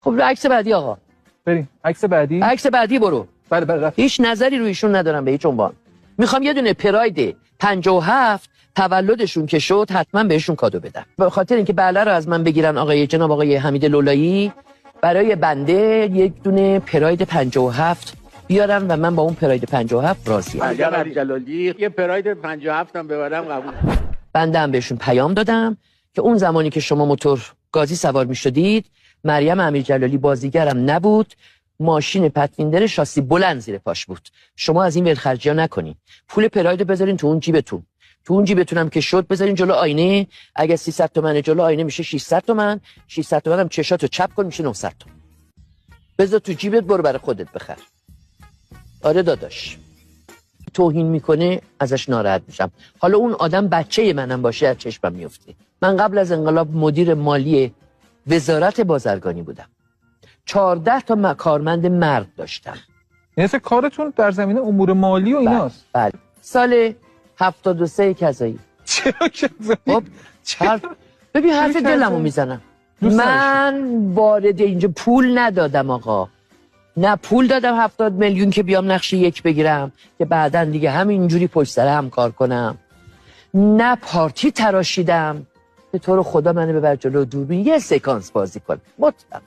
خب عکس بعدی آقا. بریم عکس بعدی. عکس بعدی برو. بله رفت. هیچ نظری روی ایشون ندارم به هیچ عنوان. میخوام یه دونه پراید 57 تولدشون که شد حتما بهشون کادو بدم. به خاطر اینکه بله رو از من بگیرن آقای جناب آقای حمید لولایی، برای بنده یک دونه پراید 57 بیارن و من با اون پراید 57 راضیم. مریم جلالی یه پراید 57 هم ببرم قبول. بنده هم بهشون پیام دادم که اون زمانی که شما موتور گازی سوار می‌شدید، مریم امیرجلالی بازیگرم نبود، ماشین پتویندر شاسی بلند زیر پاش بود. شما از این ولخرجی‌ها نکنین. پول پراید بذارین تو اون جیبتون. تو اون جیبتون هم که شد بذارین جلو آینه. اگه 300 تومن جلو آینه میشه 600 تومن، 600 تومن هم چشاتو چپ کن میشه 900 تومن. بذار تو جیبت، برو برای خودت بخر. آره داداش. توهین میکنه ازش ناراحت میشم. حالا اون آدم بچه منم باشه از چشمم میفته. من قبل از انقلاب مدیر مالی وزارت بازرگانی بودم. 14 تا کارمند مرد داشتم. یعنی کارتون در زمینه امور مالی و ایناست؟ بله. سال 73 کذایی. چرا کذایی؟ خب ببین حرف دلمو میزنم. من وارد اینجا پول ندادم آقا. نه پول دادم 70 میلیون که بیام نقش یک بگیرم که بعدن دیگه همینجوری پشت سر هم کار کنم. نه پارتی تراشیدم. به طور خدا منو ببر جلو دوربین یه سکانس بازی کنم. مطلقا.